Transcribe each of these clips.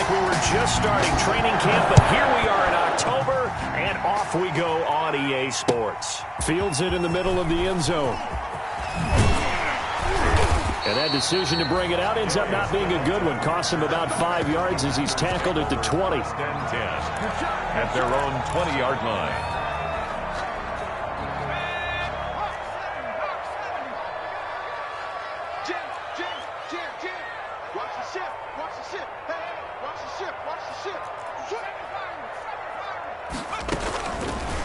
we were just starting training camp, but here we are in October, and off we go on EA Sports. Fields it in the middle of the end zone. And that decision to bring it out ends up not being a good one. Costs him about 5 yards as he's tackled at the 20. 10 at their own 20-yard line.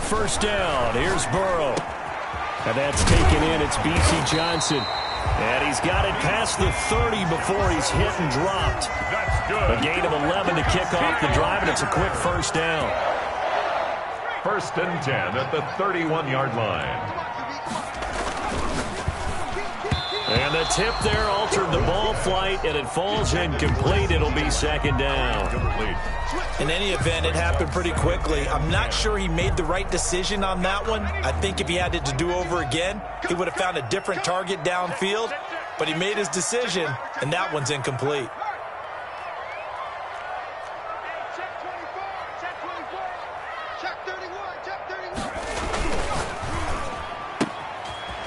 First down. Here's Burrow. And that's taken in. It's B.C. Johnson. And he's got it past the 30 before he's hit and dropped. That's good. A gain of 11 to kick off the drive, and it's a quick first down. First and 10 at the 31-yard line. And the tip there altered the ball flight, and it falls incomplete. It'll be second down. In any event, it happened pretty quickly. I'm not sure he made the right decision on that one. I think if he had it to do over again, he would have found a different target downfield. But he made his decision, and that one's incomplete.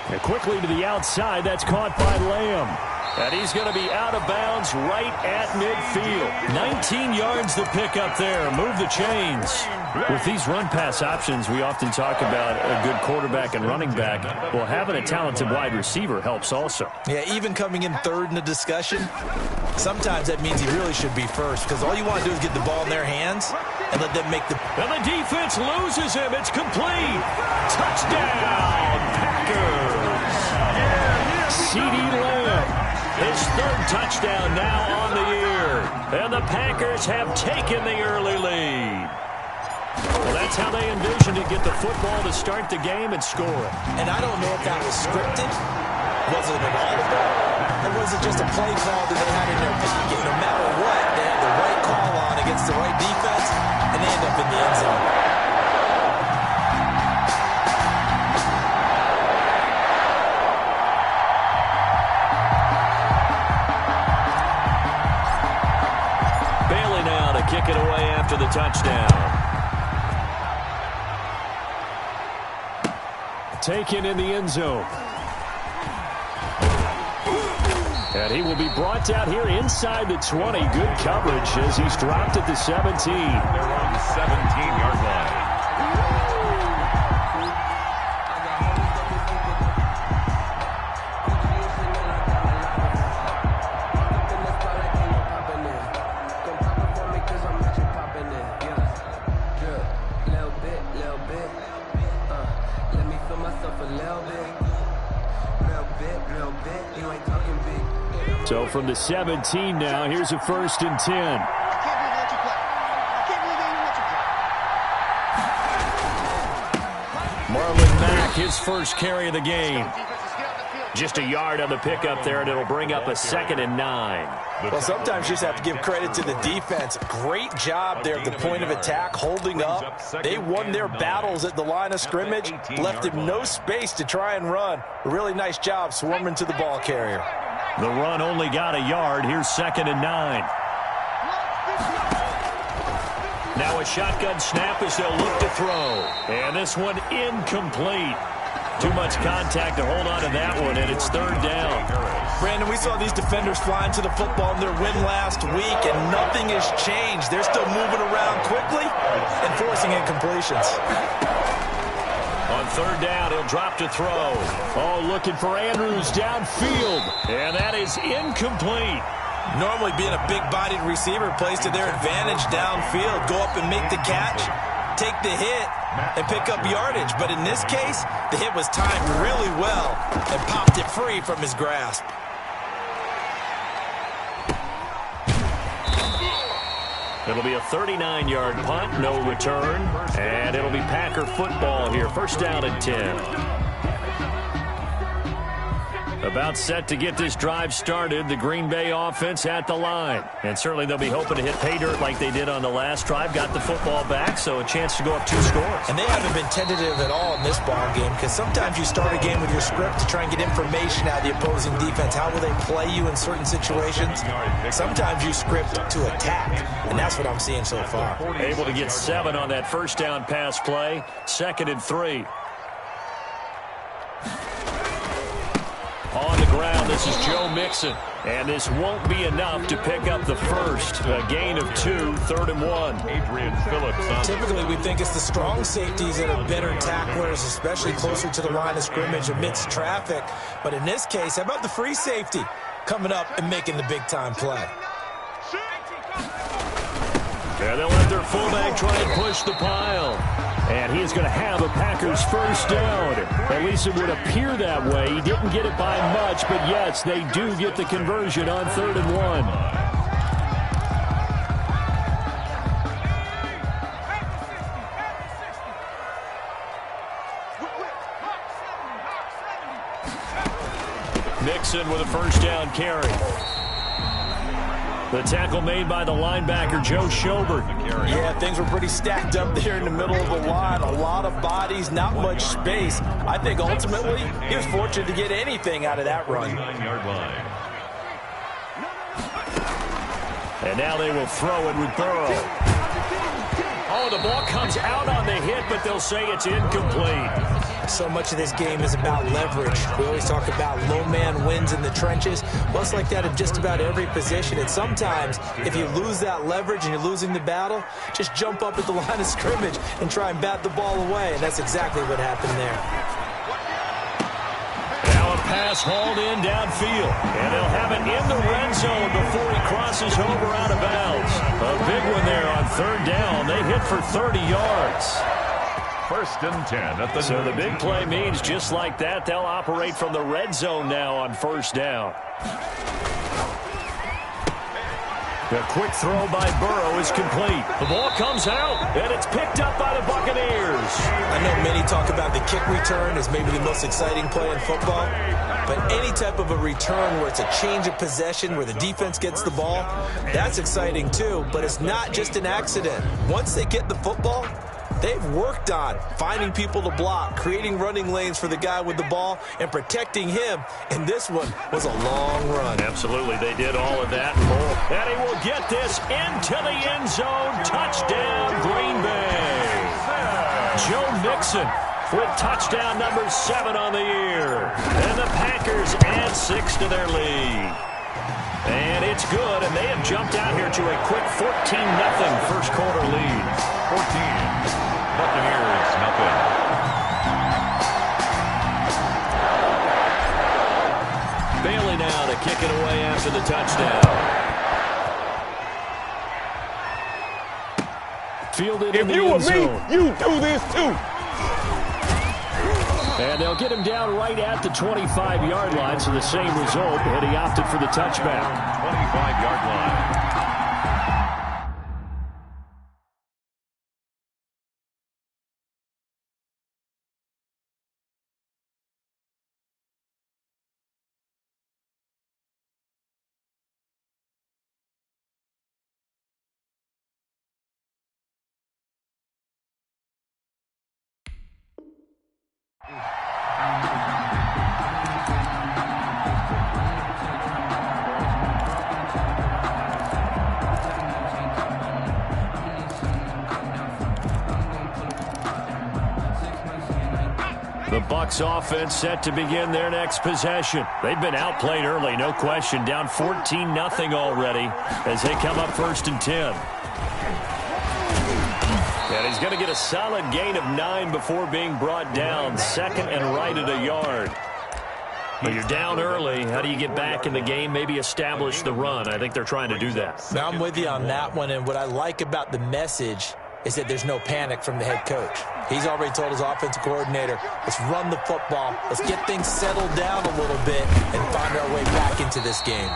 And quickly to the outside, that's caught by Lamb. And he's going to be out of bounds right at midfield. 19 yards to pick up there. Move the chains. With these run-pass options, we often talk about a good quarterback and running back. Well, having a talented wide receiver helps also. Yeah, even coming in third in the discussion, sometimes that means he really should be first, because all you want to do is get the ball in their hands and let them make the... And the defense loses him. It's complete. Touchdown, Packers. CeeDee Lamb. His third touchdown now on the year. And the Packers have taken the early lead. Well, that's how they envisioned it. Get the football to start the game and score it. And I don't know if that was scripted. Was it an audible? Or was it just a play call that they had in their pocket? No matter what, they had the right call on against the right defense, and they end up in the end zone. Kick it away after the touchdown. Taken in the end zone. And he will be brought out here inside the 20. Good coverage as he's dropped at the 17. They're on the 17-yard line. So from the 17 now, here's a first and 10. Marlon Mack, his first carry of the game. Just a yard on the pickup there, and it'll bring up a 2nd and 9. Well, sometimes you just have to give credit to the defense. Great job there at the point of attack, holding up. They won their battles at the line of scrimmage, left him no space to try and run. A really nice job swarming to the ball carrier. The run only got a yard. Here's 2nd and 9. Now a shotgun snap as they'll look to throw. And this one incomplete. Too much contact to hold on to that one, and it's 3rd down. Brandon, we saw these defenders flying to the football in their win last week, and nothing has changed. They're still moving around quickly and forcing incompletions. On 3rd down, he'll drop to throw. Oh, looking for Andrews downfield. And that is incomplete. Normally being a big-bodied receiver plays to their advantage downfield. Go up and make the catch, take the hit, and pick up yardage. But in this case, the hit was timed really well and popped it free from his grasp. It'll be a 39-yard punt, no return. And it'll be Packer football here. First down and 10. About set to get this drive started, the Green Bay offense at the line. And certainly they'll be hoping to hit pay dirt like they did on the last drive. Got the football back, so a chance to go up 2 scores. And they haven't been tentative at all in this ball game, because sometimes you start a game with your script to try and get information out of the opposing defense. How will they play you in certain situations? Sometimes you script to attack, and that's what I'm seeing so far. Able to get 7 on that first down pass play. 2nd and 3. On the ground, this is Joe Mixon. And this won't be enough to pick up the first. A gain of 2, 3rd and 1. Adrian Phillips. Typically, we think it's the strong safeties that are better tacklers, especially closer to the line of scrimmage amidst traffic. But in this case, how about the free safety coming up and making the big-time play? And they'll let their fullback try and push the pile. And he is going to have a Packers first down. At least it would appear that way. He didn't get it by much, but yes, they do get the conversion on 3rd and 1. Mixon with a first down carry. The tackle made by the linebacker, Joe Schobert. Yeah, things were pretty stacked up there in the middle of the line. A lot of bodies, not much space. I think ultimately he was fortunate to get anything out of that run. 9-yard line. And now they will throw it with Burrow. Oh, the ball comes out on the hit, but they'll say it's incomplete. So much of this game is about leverage. We always talk about low man wins in the trenches. Well, it's like that in just about every position. And sometimes, if you lose that leverage and you're losing the battle, just jump up at the line of scrimmage and try and bat the ball away. And that's exactly what happened there. Now a pass hauled in downfield. And they'll have it in the red zone before he crosses over out of bounds. A big one there on 3rd down. They hit for 30 yards. 1st and 10 at the So the big play means just like that, they'll operate from the red zone now on 1st down. The quick throw by Burrow is complete. The ball comes out, and it's picked up by the Buccaneers. I know many talk about the kick return as maybe the most exciting play in football, but any type of a return where it's a change of possession, where the defense gets the ball, that's exciting too, but it's not just an accident. Once they get the football, they've worked on finding people to block, creating running lanes for the guy with the ball, and protecting him. And this one was a long run. Absolutely, they did all of that and more. And he will get this into the end zone. Touchdown, Green Bay. Joe Mixon with touchdown number 7 on the year. And the Packers add 6 to their lead. And it's good, and they have jumped out here to a quick 14-0 first quarter lead. 14. Buccaneers, nothing. Bailey now to kick it away after the touchdown. Fielded in the end zone. If you were me, you do this too. And they'll get him down right at the 25-yard line, so the same result, and he opted for the touchback. 25-yard line. The Bucs offense set to begin their next possession. They've been outplayed early, no question. Down 14-0 already as they come up 1st and 10. And he's going to get a solid gain of 9 before being brought down. 2nd and right at a yard. But you're down early. How do you get back in the game? Maybe establish the run. I think they're trying to do that. Now, I'm with you on that one, and what I like about the message is that there's no panic from the head coach. He's already told his offensive coordinator, let's run the football, let's get things settled down a little bit and find our way back into this game.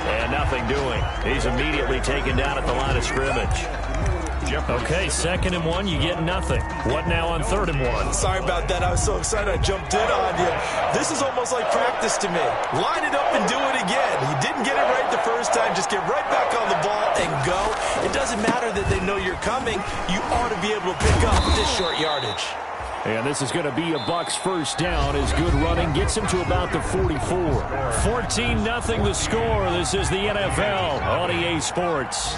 And nothing doing. He's immediately taken down at the line of scrimmage. Okay, 2nd and 1, you get nothing. What now on 3rd and 1? Sorry about that. I was so excited I jumped in on you. This is almost like practice to me. Line it up and do it again. You didn't get it right the first time. Just get right back on the ball and go. It doesn't matter that they know you're coming. You ought to be able to pick up this short yardage. And this is going to be a Bucs first down as good running gets him to about the 44. 14-0 the score. This is the NFL on EA Sports.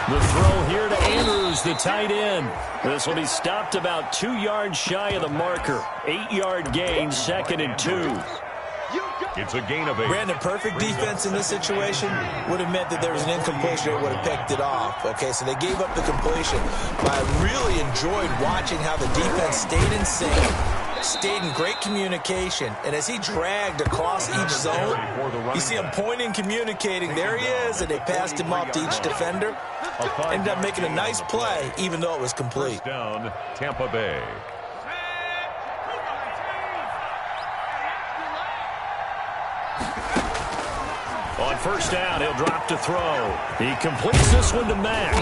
The throw here to Andrews, the tight end. This will be stopped about 2 yards shy of the marker. 8-yard gain, 2nd and 2. It's a gain of 8. Brandon, perfect defense in this situation would have meant that there was an incompletion. They would have picked it off. Okay, so they gave up the completion. But I really enjoyed watching how the defense stayed in sync, stayed in great communication. And as he dragged across each zone, you see him pointing, communicating. There he is, and they passed him up to each defender. Ended up making a nice play, even though it was complete. First down, Tampa Bay. On first down, he'll drop to throw. He completes this one to Mack.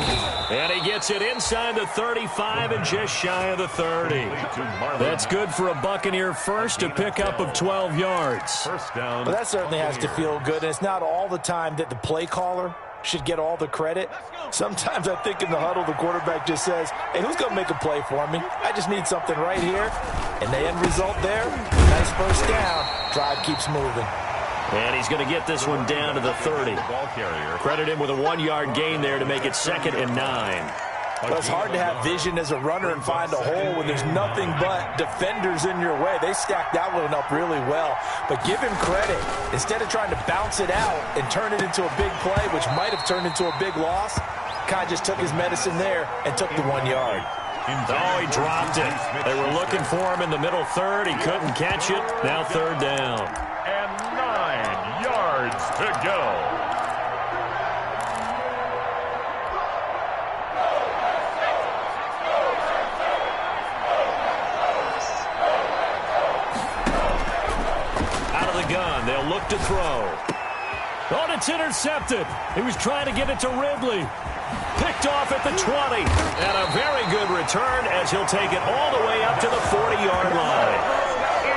And he gets it inside the 35 and just shy of the 30. That's good for a Buccaneer first, a pickup of 12 yards. First down. Well, that certainly has to feel good. And it's not all the time that the play caller should get all the credit. Sometimes I think in the huddle, the quarterback just says, hey, who's going to make a play for me? I just need something right here. And the end result there, nice first down. Drive keeps moving. And he's going to get this one down to the 30. Credit him with a 1-yard gain there to make it 2nd and 9. Well, it's hard to have vision as a runner and find a hole when there's nothing but defenders in your way. They stacked that one up really well. But give him credit. Instead of trying to bounce it out and turn it into a big play, which might have turned into a big loss, kind of just took his medicine there and took the 1 yard. Oh, he dropped it. They were looking for him in the middle third. He couldn't catch it. Now 3rd down. And 9 yards to go. Out of the gun, they'll look to throw. Oh, it's intercepted. He was trying to get it to Ridley. Picked off at the 20. And a very good return as he'll take it all the way up to the 40-yard line.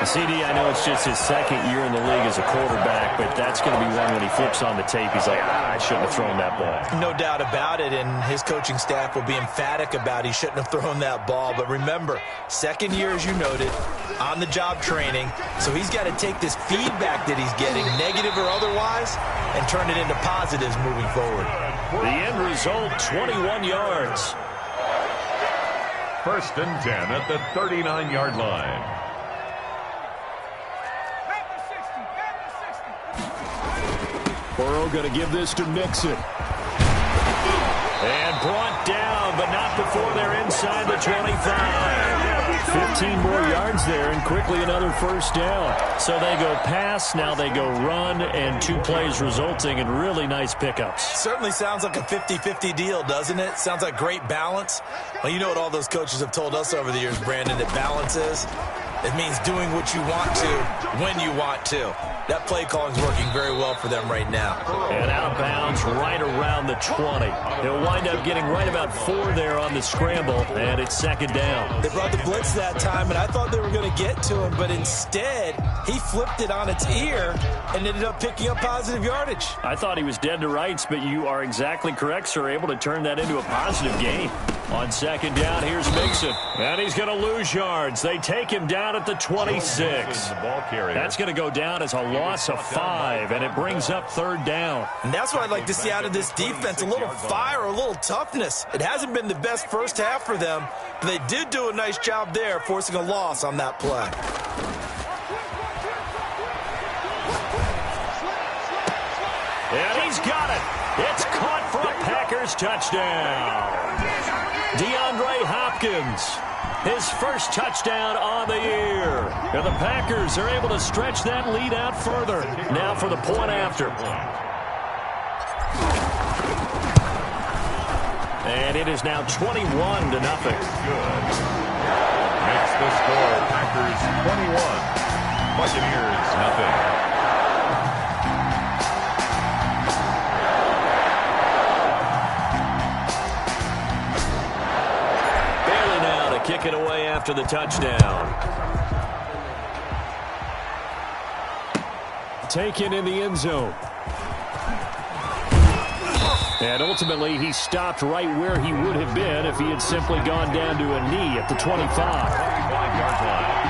CD, I know it's just his 2nd year in the league as a quarterback, but that's going to be one when he flips on the tape. He's like, I shouldn't have thrown that ball. No doubt about it, and his coaching staff will be emphatic about he shouldn't have thrown that ball. But remember, 2nd year, as you noted, on-the-job training, so he's got to take this feedback that he's getting, negative or otherwise, and turn it into positives moving forward. The end result, 21 yards. First and 10 at the 39-yard line. Burrow going to give this to Mixon. And brought down, but not before they're inside the 25. 15 more yards there, and quickly another first down. So they go pass, now they go run, and 2 plays resulting in really nice pickups. Certainly sounds like a 50-50 deal, doesn't it? Sounds like great balance. Well, you know what all those coaches have told us over the years, Brandon, that balance is? It means doing what you want to when you want to. That play calling is working very well for them right now. And out of bounds right around the 20. They'll wind up getting right about 4 there on the scramble, and it's 2nd down. They brought the blitz that time, and I thought they were going to get to him, but instead he flipped it on its ear and ended up picking up positive yardage. I thought he was dead to rights, but you are exactly correct, sir. Able to turn that into a positive gain. On 2nd down, here's Mixon. And he's going to lose yards. They take him down at the 26. That's going to go down as a loss of 5, and it brings up 3rd down. And that's what I'd like to see out of this defense, a little fire, a little toughness. It hasn't been the best first half for them, but they did do a nice job there, forcing a loss on that play. And he's got it. It's caught for a Packers touchdown. DeAndre Hopkins, his first touchdown on the year. And the Packers are able to stretch that lead out further. Now for the point after. And it is now 21-0. Good. Makes the score Packers 21, Buccaneers nothing. after the touchdown. Taken in the end zone. And ultimately, he stopped right where he would have been if he had simply gone down to a knee at the 25. 25-yard line.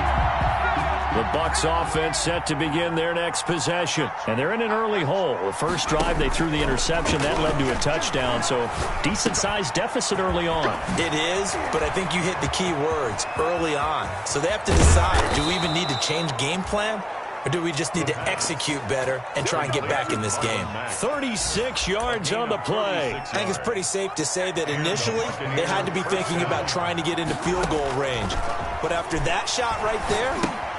The Bucs offense set to begin their next possession. And they're in an early hole. The first drive, they threw the interception. That led to a touchdown. So, decent-sized deficit early on. It is, but I think you hit the key words, early on. So they have to decide, do we even need to change game plan? Or do we just need to execute better and try and get back in this game? 36 yards on the play. I think it's pretty safe to say that initially they had to be thinking about trying to get into field goal range. But after that shot right there,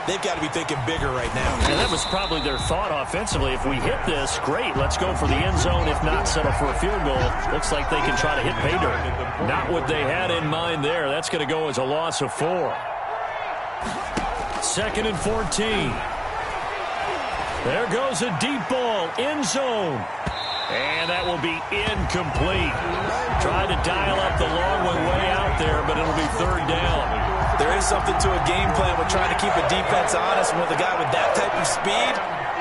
they've got to be thinking bigger right now. And that was probably their thought offensively. If we hit this, great, let's go for the end zone. If not, settle for a field goal. Looks like they can try to hit pay dirt. Not what they had in mind there. That's going to go as a loss of 4. 2nd and 14. There goes a deep ball, end zone. And that will be incomplete. Tried to dial up the long one way out there, but it'll be 3rd down. There is something to a game plan with trying to keep a defense honest. And with a guy with that type of speed,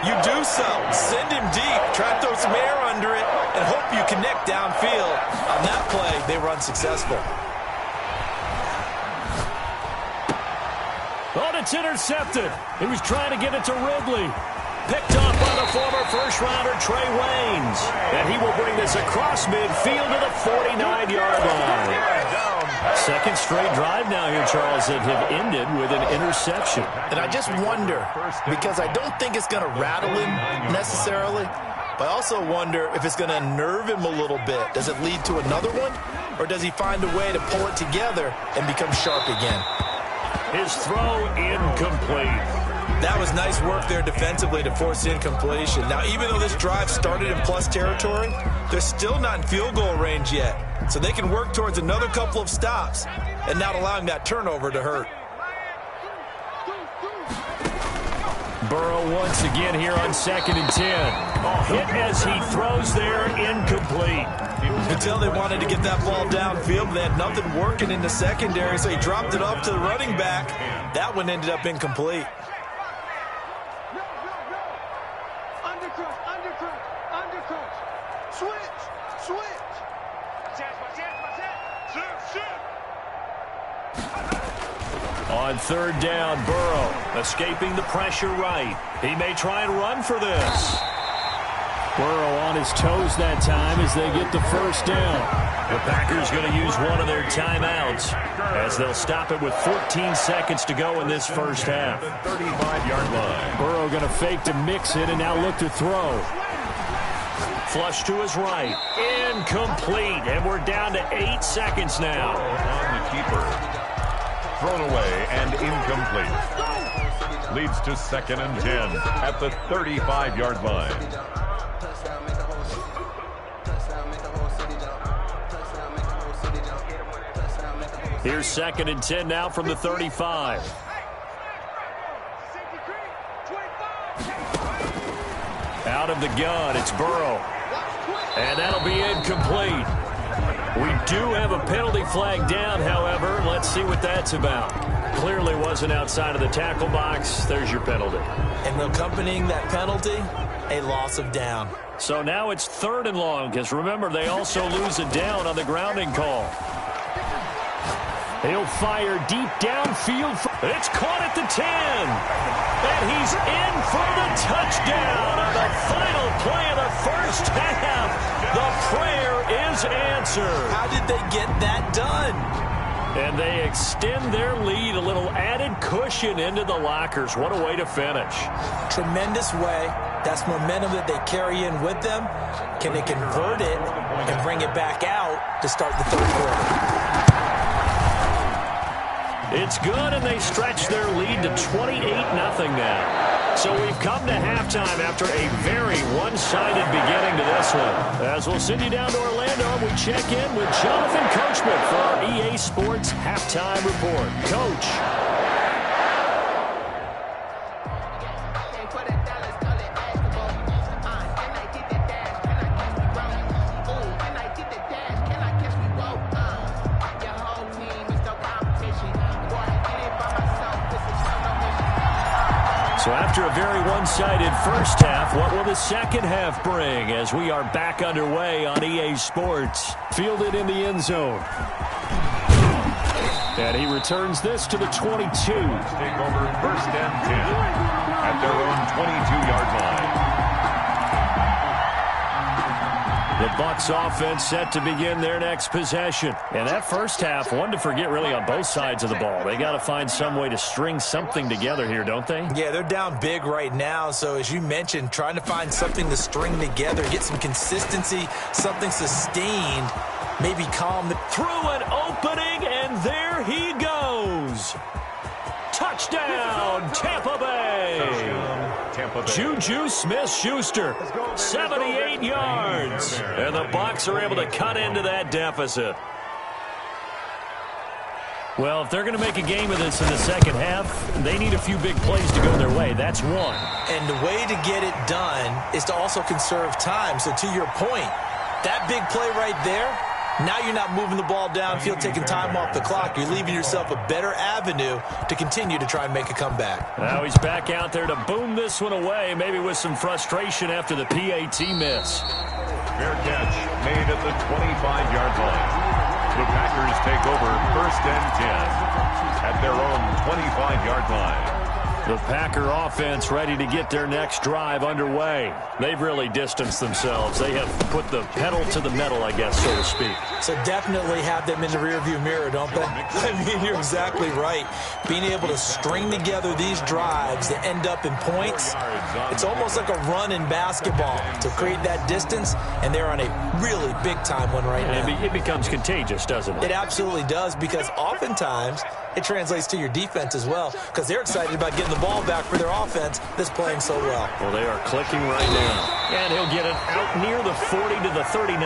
you do so. Send him deep. Try to throw some air under it and hope you connect downfield. On that play, they were unsuccessful. Oh, it's intercepted. He was trying to get it to Ridley. Picked off by the former first-rounder Trey Waynes. And he will bring this across midfield to the 49-yard line. Second straight drive now here, Charles, that have ended with an interception. And I just wonder, because I don't think it's going to rattle him necessarily, but I also wonder if it's going to unnerve him a little bit. Does it lead to another one? Or does he find a way to pull it together and become sharp again? His throw incomplete. That was nice work there defensively to force incompletion. Now, even though this drive started in plus territory, they're still not in field goal range yet. So they can work towards another couple of stops and not allowing that turnover to hurt. Burrow once again here on 2nd and 10. Hit as he throws there, incomplete. Until they wanted to get that ball downfield, they had nothing working in the secondary, so he dropped it off to the running back. That one ended up incomplete. On 3rd down, Burrow escaping the pressure right. He may try and run for this. Burrow on his toes that time as they get the 1st down. The Packers going to use one of their timeouts as they'll stop it with 14 seconds to go in this first half. 35-yard line. Burrow going to fake to mix it and now look to throw. Flush to his right. Incomplete. And we're down to 8 seconds now. On the keeper. Thrown away and incomplete. Leads to 2nd and 10 at the 35-yard line. Here's 2nd and 10 now from the 35. Out of the gun, it's Burrow. And that'll be incomplete. We do have a penalty flag down, however. Let's see what that's about. Clearly wasn't outside of the tackle box. There's your penalty. And accompanying that penalty, a loss of down. So now it's 3rd and long, because remember, they also lose a down on the grounding call. He'll fire deep downfield. It's caught at the 10. And he's in for the touchdown on the final play of the first half. The prayer is answered. How did they get that done? And they extend their lead, a little added cushion into the lockers. What a way to finish. Tremendous way. That's momentum that they carry in with them. Can they convert it and bring it back out to start the 3rd quarter? It's good, and they stretch their lead to 28-0 now. So we've come to halftime after a very one-sided beginning to this one. As we'll send you down to Orlando, and we check in with Jonathan Coachman for our EA Sports Halftime Report. Coach. So after a very one-sided first half, what will the second half bring as we are back underway on EA Sports? Fielded in the end zone. And he returns this to the 22. Take over 1st and 10 at their own 22-yard line. The Bucs offense set to begin their next possession. And that first half, one to forget really on both sides of the ball. They got to find some way to string something together here, don't they? Yeah, they're down big right now. So as you mentioned, trying to find something to string together, get some consistency, something sustained, maybe calm. Through an opening, and there he goes. Touchdown, Tampa Bay. Juju Smith-Schuster, 78 yards. And the Bucs are able to cut into that deficit. Well, if they're going to make a game of this in the second half, they need a few big plays to go their way. That's one. And the way to get it done is to also conserve time. So to your point, that big play right there, now you're not moving the ball downfield, taking time off the clock. You're leaving yourself a better avenue to continue to try and make a comeback. Now he's back out there to boom this one away, maybe with some frustration after the PAT miss. Fair catch made at the 25-yard line. The Packers take over 1st and 10 at their own 25-yard line. The Packer offense ready to get their next drive underway. They've really distanced themselves. They have put the pedal to the metal, I guess, so to speak. So definitely have them in the rearview mirror, don't they? I mean, you're exactly right. Being able to string together these drives that end up in points, it's almost like a run in basketball to create that distance, and they're on a really big-time one right now. It becomes contagious, doesn't it? It absolutely does, because oftentimes it translates to your defense as well, because they're excited about getting the ball back for their offense that's playing so well. Well, they are clicking right now. And he'll get it out near the 40 to the 39.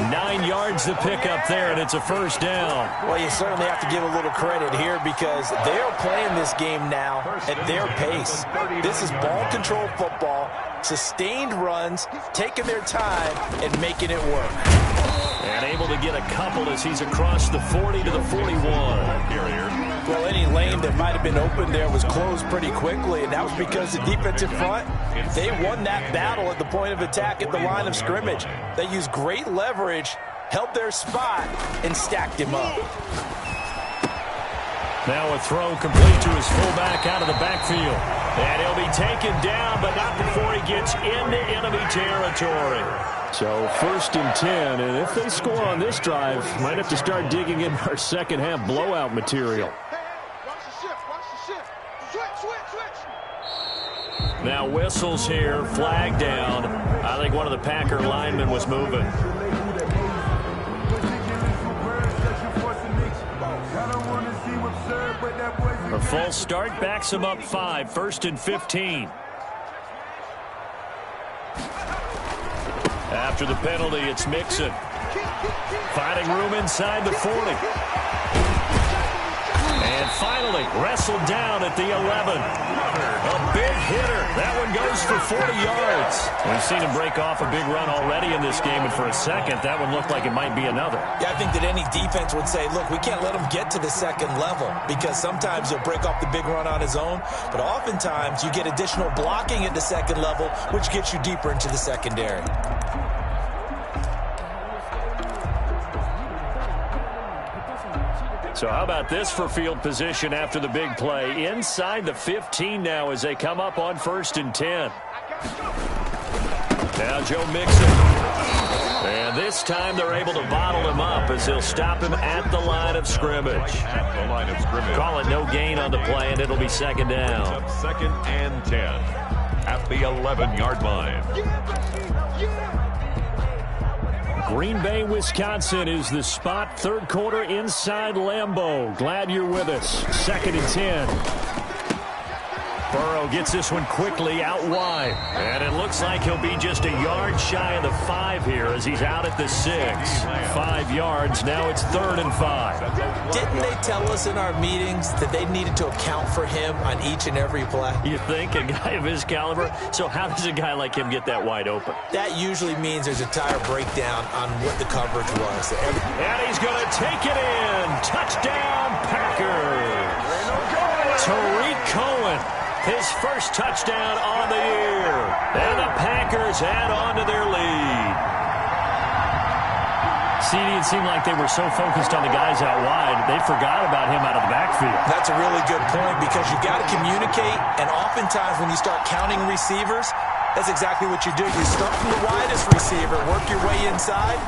9 yards to pick up there, and it's a first down. Well, you certainly have to give a little credit here because they are playing this game now at their pace. This is ball control football, sustained runs, taking their time and making it work. And able to get a couple as he's across the 40 to the 41. Well, any lane that might have been open there was closed pretty quickly, and that was because the defensive front, they won that battle at the point of attack at the line of scrimmage. They used great leverage, held their spot, and stacked him up. Now a throw complete to his fullback out of the backfield. And he'll be taken down, but not before he gets into enemy territory. So 1st and 10, and if they score on this drive, might have to start digging in our second half blowout material. Now whistles here, flag down. I think one of the Packer linemen was moving. A false start backs him up 5, 1st and 15. After the penalty, it's Mixon. Finding room inside the 40. And finally, wrestled down at the 11. A big hitter. That one goes for 40 yards. We've seen him break off a big run already in this game, and for a second, that one looked like it might be another. Yeah, I think that any defense would say, look, we can't let him get to the second level because sometimes he'll break off the big run on his own, but oftentimes you get additional blocking at the second level, which gets you deeper into the secondary. So how about this for field position after the big play? Inside the 15 now as they come up on 1st and 10. Now Joe Mixon. And this time they're able to bottle him up as they'll stop him at the line of scrimmage. At the line of scrimmage. Call it no gain on the play, and it'll be 2nd down. 2nd and 10 at the 11-yard line. Green Bay, Wisconsin is the spot. 3rd quarter inside Lambeau. Glad you're with us. 2nd and 10. Burrow gets this one quickly out wide. And it looks like he'll be just a yard shy of the 5 here as he's out at the 6. 5 yards. Now it's 3rd and 5. Didn't they tell us in our meetings that they needed to account for him on each and every play? You think? A guy of his caliber? So how does a guy like him get that wide open? That usually means there's a tire breakdown on what the coverage was. And he's going to take it in. Touchdown, Packers. Tariq Cohen His first touchdown on the year. And the Packers add on to their lead. CD, it seemed like they were so focused on the guys out wide, they forgot about him out of the backfield. That's a really good point because you've got to communicate, and oftentimes when you start counting receivers, that's exactly what you do. You start from the widest receiver, work your way inside.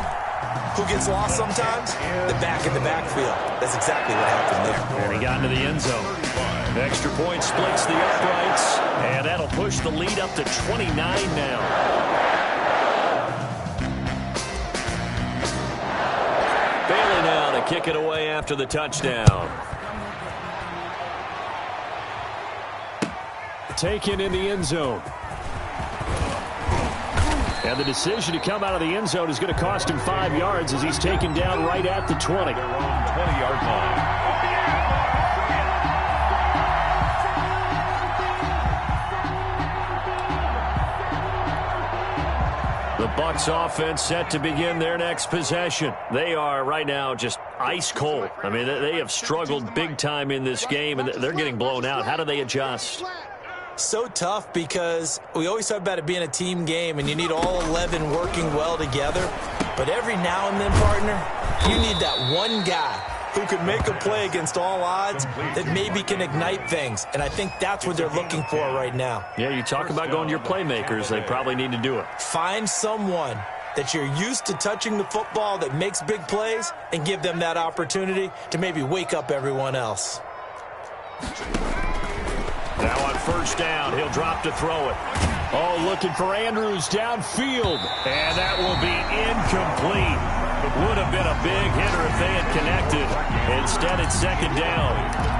Who gets lost sometimes? The back in the backfield. That's exactly what happened there. And he got into the end zone. Extra point splits the uprights, and that'll push the lead up to 29 now. Bailey now to kick it away after the touchdown. Taken in the end zone. And the decision to come out of the end zone is going to cost him 5 yards as he's taken down right at the 20. Their own 20-yard line. The Bucs offense set to begin their next possession. They are right now just ice cold. I mean, they have struggled big time in this game, and they're getting blown out. How do they adjust? So tough because we always talk about it being a team game and you need all 11 working well together. But every now and then, partner, you need that one guy who can make a play against all odds that maybe can ignite things. And I think that's what they're looking for right now. Yeah, you talk about going to your playmakers. They probably need to do it. Find someone that you're used to touching the football that makes big plays and give them that opportunity to maybe wake up everyone else. Now on first down, he'll drop to throw it. Oh, looking for Andrews downfield. And that will be incomplete. Would have been a big hitter if they had connected. Instead, it's second down.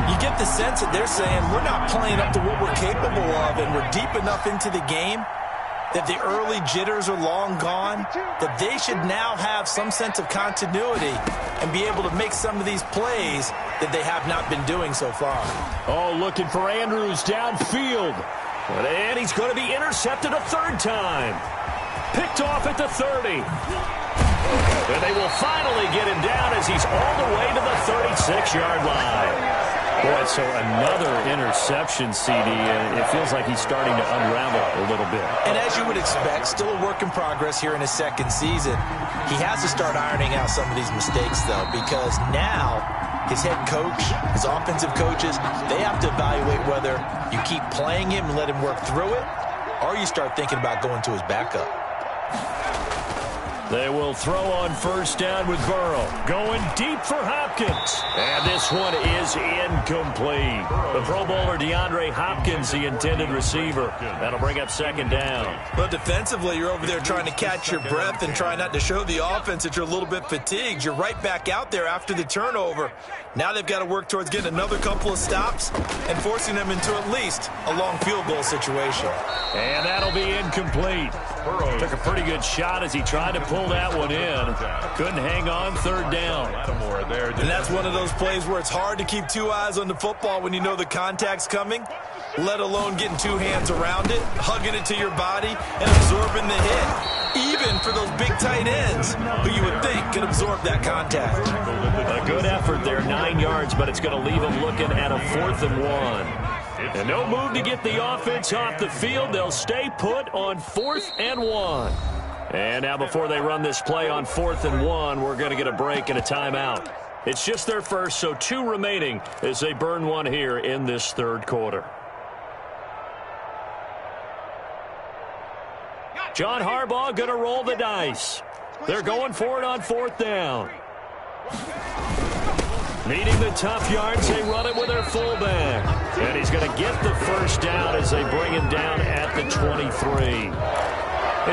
You get the sense that they're saying we're not playing up to what we're capable of, and we're deep enough into the game that the early jitters are long gone, that they should now have some sense of continuity and be able to make some of these plays that they have not been doing so far. Oh, looking for Andrews downfield. And he's going to be intercepted a third time. Picked off at the 30. And they will finally get him down as he's all the way to the 36-yard line. Boy, so another interception, CD, and it feels like he's starting to unravel a little bit. And as you would expect, still a work in progress here in his second season. He has to start ironing out some of these mistakes, though, because now his head coach, his offensive coaches, they have to evaluate whether you keep playing him and let him work through it, or you start thinking about going to his backup. They will throw on first down with Burrow. Going deep for Hopkins. And this one is incomplete. The Pro Bowler DeAndre Hopkins, the intended receiver. That'll bring up second down. But defensively, you're over there trying to catch your breath and try not to show the offense that you're a little bit fatigued. You're right back out there after the turnover. Now they've got to work towards getting another couple of stops and forcing them into at least a long field goal situation. And that'll be incomplete. Burrow took a pretty good shot as he tried to pull that one in. Couldn't hang on third down. And that's one of those plays where it's hard to keep two eyes on the football when you know the contact's coming, let alone getting two hands around it, hugging it to your body, and absorbing the hit. Even for those big tight ends who you would think could absorb that contact. A good effort there, 9 yards, but it's going to leave them looking at a 4th and 1. And no move to get the offense off the field. They'll stay put on 4th and 1. And now before they run this play on 4th and 1, we're going to get a break and a timeout. It's just their first, so 2 remaining as they burn one here in this third quarter. John Harbaugh going to roll the dice. They're going for it on 4th down. Needing the tough yards, they run it with their fullback. And he's going to get the first down as they bring him down at the 23.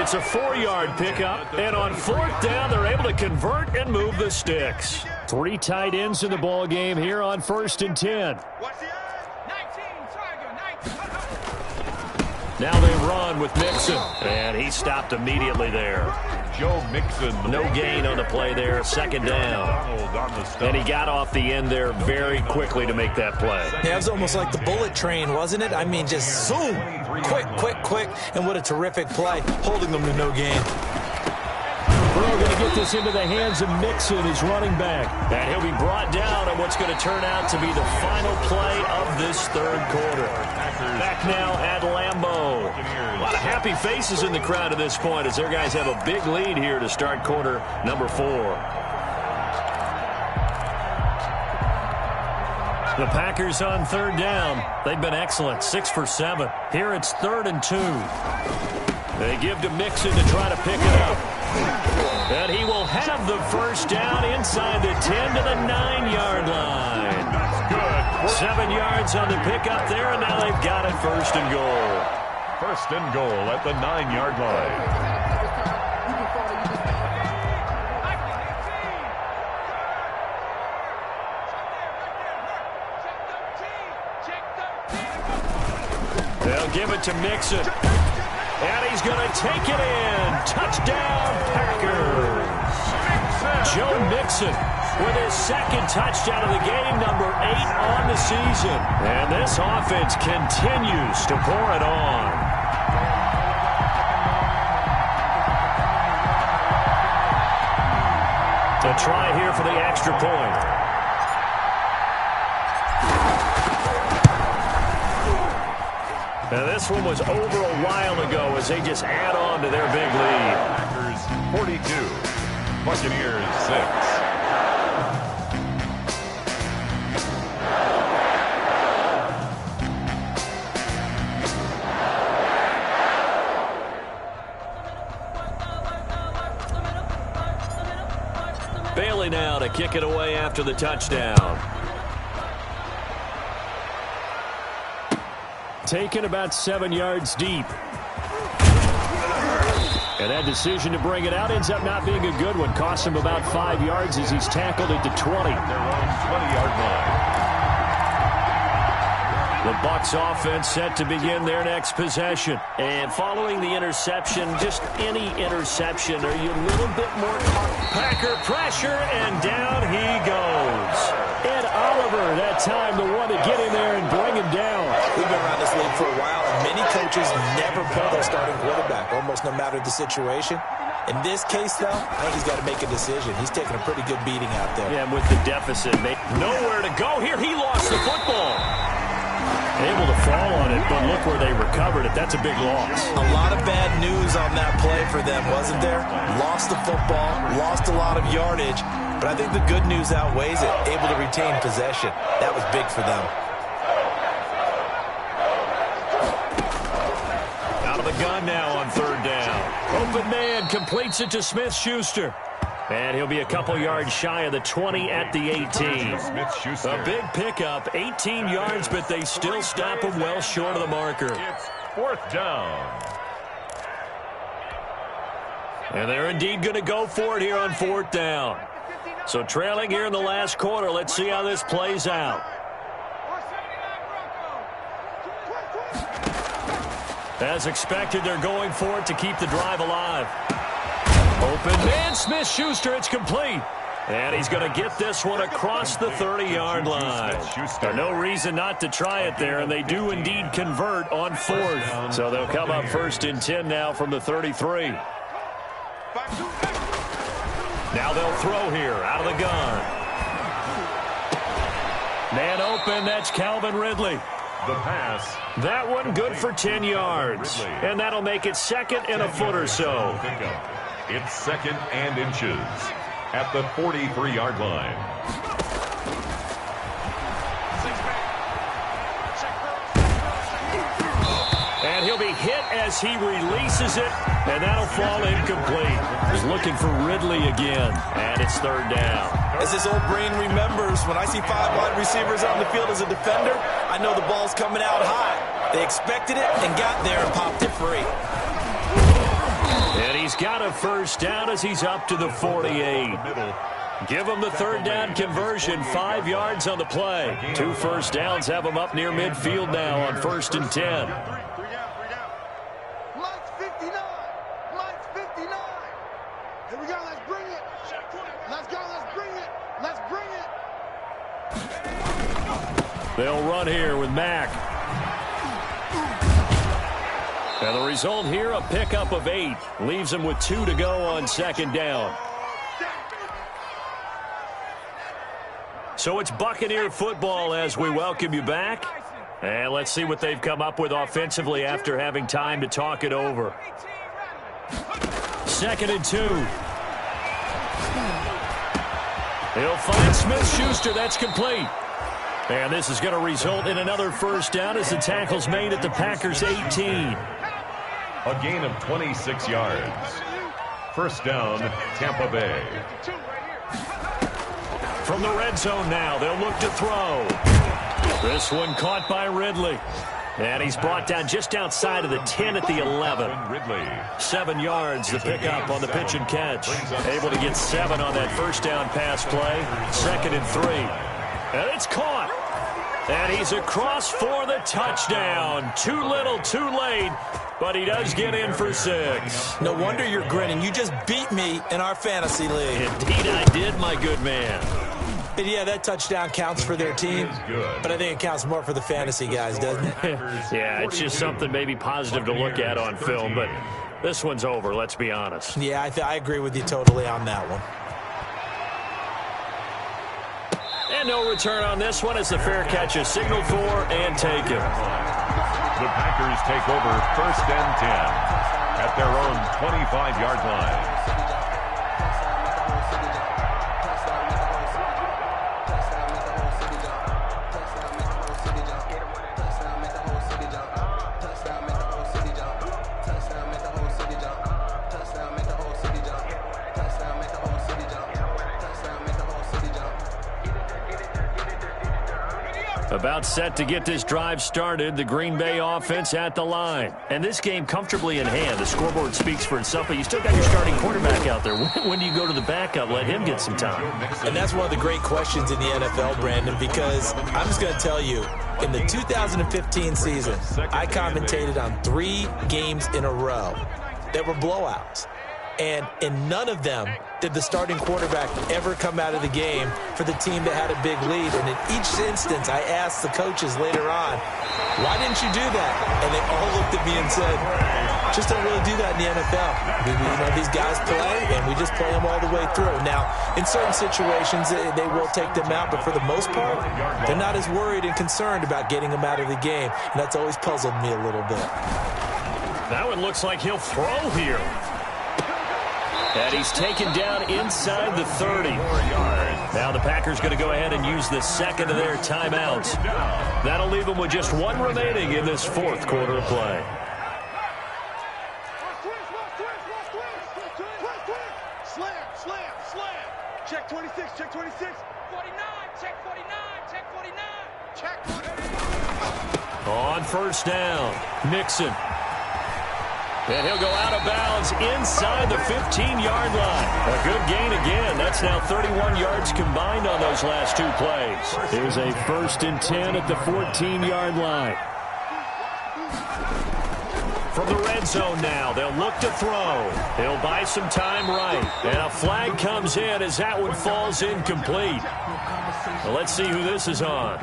It's a 4-yard pickup, and on 4th down, they're able to convert and move the sticks. 3 tight ends in the ball game here on 1st and 10. Now they run with Mixon, and he stopped immediately there. Joe Mixon. No gain on the play there, second down. And he got off the end there very quickly to make that play. Yeah, it was almost like the bullet train, wasn't it? I mean, just zoom, quick, and what a terrific play, holding them to no gain. throw going to get this into the hands of Mixon, his running back. And he'll be brought down on what's going to turn out to be the final play of this third quarter. Back now at Lambeau. A lot of happy faces in the crowd at this point as their guys have a big lead here to start quarter number 4. The Packers on third down. They've been excellent, 6 for 7. Here it's 3rd and 2. They give to Mixon to try to pick it up. And he will have the first down inside the 10 to the 9-yard line. That's good. 7 yards on the pickup there, and now they've got it 1st and goal. 1st and goal at the 9-yard line. They'll give it to Mixon. And he's going to take it in. Touchdown, Packers. Joe Mixon with his 2nd touchdown of the game, number 8 on the season. And this offense continues to pour it on. A try here for the extra point. Now, this one was over a while ago as they just add on to their big lead. Packers 42, Buccaneers 6. Bailey now to kick it away after the touchdown. Taken about 7 yards deep. And that decision to bring it out ends up not being a good one. Costs him about 5 yards as he's tackled at the 20. Their own 20-yard line. The Bucs offense set to begin their next possession. And following the interception, just any interception, are you a little bit more Packer pressure, and down he goes. Ed Oliver, that time, the one to get in there and bring him down. We've been around this league for a while, and many coaches never pull their starting quarterback, almost no matter the situation. In this case, though, I think he's got to make a decision. He's taking a pretty good beating out there. Yeah, with the deficit, nowhere to go here. He lost the football. Able to fall on it, but look where they recovered it. That's a big loss. A lot of bad news on that play for them, wasn't there? Lost the football, lost a lot of yardage, but I think the good news outweighs it. Able to retain possession. That was big for them. Out of the gun now on 3rd down. Open man completes it to Smith-Schuster. And he'll be a couple yards shy of the 20 at the 18. Smith-Schuster. A big pickup, 18 yards, but they still stop him well short of the marker. It's 4th down. And they're indeed going to go for it here on 4th down. So trailing here in the last quarter, let's see how this plays out. As expected, they're going for it to keep the drive alive. Open man, Smith-Schuster, it's complete. And he's going to get this one across the 30-yard line. No reason not to try it there, and they do indeed convert on 4th. So they'll come up 1st and 10 now from the 33. Now they'll throw here out of the gun. Man open, that's Calvin Ridley. The pass. That one good for 10 yards. And that'll make it 2nd and a foot or so. It's 2nd and inches at the 43-yard line. And he'll be hit as he releases it, and that'll fall incomplete. He's looking for Ridley again, and it's 3rd down. As his old brain remembers, when I see 5 wide receivers on the field as a defender, I know the ball's coming out high. They expected it and got there and popped it free. And he's got a 1st down as he's up to the 48. Give him the 3rd down conversion, 5 yards on the play. 2 first downs have him up near midfield now on 1st and 10. Lights 59. Lights 59. Here we go. Let's bring it. Let's go. Let's bring it. Let's bring it. They'll run here with Mack. And the result here, a pickup of 8. Leaves them with 2 to go on second down. So it's Buccaneer football as we welcome you back. And let's see what they've come up with offensively after having time to talk it over. 2nd and 2. He'll find Smith-Schuster. That's complete. And this is going to result in another first down as the tackle's made at the Packers' 18. A gain of 26 yards. First down, Tampa Bay. From the red zone now, they'll look to throw. This one caught by Ridley. And he's brought down just outside of the 10 at the 11. 7 yards, the pickup on the pitch and catch. Able to get 7 on that first down pass play. 2nd and 3. And it's caught. And he's across for the touchdown. Too little, too late. But he does get in for 6. No wonder you're grinning. You just beat me in our fantasy league. Indeed I did, my good man. And yeah, that touchdown counts for their team, but I think it counts more for the fantasy guys, doesn't it? Yeah, it's just something maybe positive to look at on film, but this one's over, let's be honest. Yeah, I agree with you totally on that one. And no return on this one as the fair catch is signaled for and taken. The Packers take over 1st and 10 at their own 25-yard line. About set to get this drive started, the Green Bay offense at the line. And this game comfortably in hand. The scoreboard speaks for itself, but you still got your starting quarterback out there. When do you go to the backup? Let him get some time. And that's one of the great questions in the NFL, Brandon, because I'm just going to tell you, in the 2015 season, I commentated on 3 games in a row that were blowouts. And in none of them did the starting quarterback ever come out of the game for the team that had a big lead. And in each instance, I asked the coaches later on, why didn't you do that? And they all looked at me and said, just don't really do that in the NFL. These guys play, and we just play them all the way through. Now, in certain situations, they will take them out, but for the most part, they're not as worried and concerned about getting them out of the game. And that's always puzzled me a little bit. That one looks like he'll throw here. And he's taken down inside the 30. Now the Packers going to go ahead and use the second of their timeouts. That'll leave them with just 1 remaining in this 4th quarter of play. Slam. Check 26, check 26. 49, check 49, check 49. Check 49. On first down, Mixon. And he'll go out of bounds inside the 15-yard line. A good gain again. That's now 31 yards combined on those last 2 plays. Here's a 1st and 10 at the 14-yard line. From the red zone now, they'll look to throw. He'll buy some time right. And a flag comes in as that one falls incomplete. Well, let's see who this is on.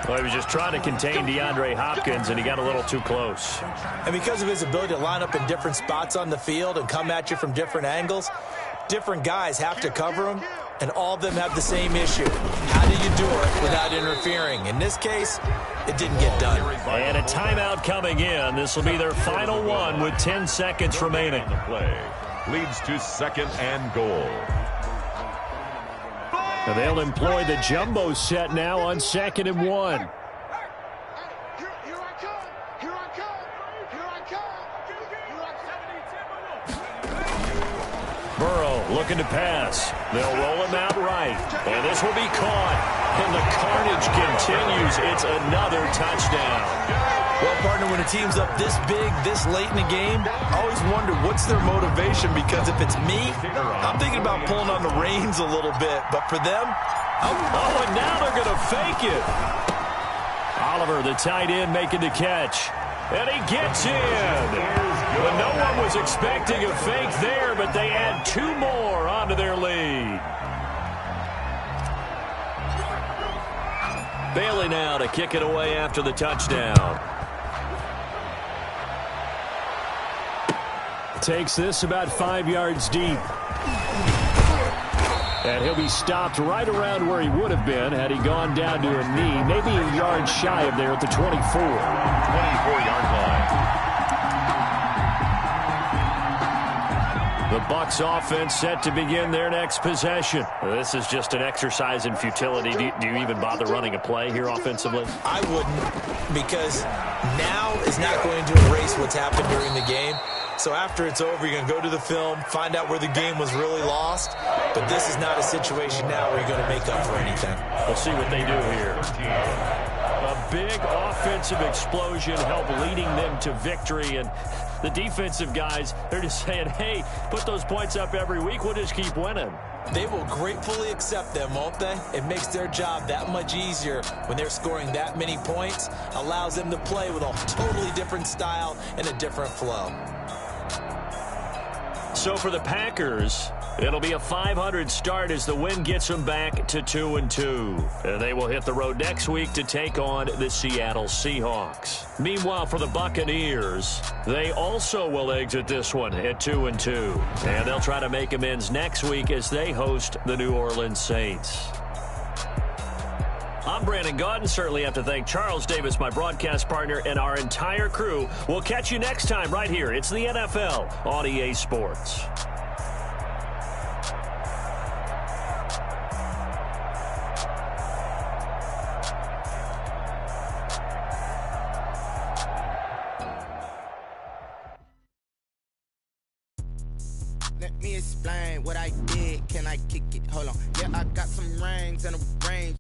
Well, he was just trying to contain DeAndre Hopkins, and he got a little too close. And because of his ability to line up in different spots on the field and come at you from different angles, different guys have to cover him, and all of them have the same issue. How do you do it without interfering? In this case, it didn't get done. And a timeout coming in. This will be their final one with 10 seconds remaining. The play leads to 2nd and goal. And they'll employ the jumbo set now on 2nd and 1. Here I come. Here I come. Here I come. Burrow looking to pass. They'll roll him out right. And this will be caught. And the carnage continues. It's another touchdown. Well, partner, when a team's up this big, this late in the game, I always wonder what's their motivation, because if it's me, I'm thinking about pulling on the reins a little bit. But for them, oh, and now they're going to fake it. Oliver, the tight end, making the catch. And he gets in. But no one was expecting a fake there, but they add 2 more onto their lead. Bailey now to kick it away after the touchdown. Takes this about 5 yards deep. And he'll be stopped right around where he would have been had he gone down to a knee, maybe a yard shy of there at the 24. 24-yard line. The Bucs offense set to begin their next possession. This is just an exercise in futility. Do you even bother running a play here offensively? I wouldn't, because now is not going to erase what's happened during the game. So after it's over, you're going to go to the film, find out where the game was really lost. But this is not a situation now where you're going to make up for anything. We'll see what they do here. A big offensive explosion helped leading them to victory. And the defensive guys, they're just saying, hey, put those points up every week. We'll just keep winning. They will gratefully accept them, won't they? It makes their job that much easier when they're scoring that many points. Allows them to play with a totally different style and a different flow. So for the Packers, it'll be a 500 start as the win gets them back to 2-2. And they will hit the road next week to take on the Seattle Seahawks. Meanwhile, for the Buccaneers, they also will exit this one at 2-2. And they'll try to make amends next week as they host the New Orleans Saints. I'm Brandon Gaudin. Certainly have to thank Charles Davis, my broadcast partner, and our entire crew. We'll catch you next time right here. It's the NFL on EA Sports. Let me explain what I did. Can I kick it? Hold on. Yeah, I got some rings and a range.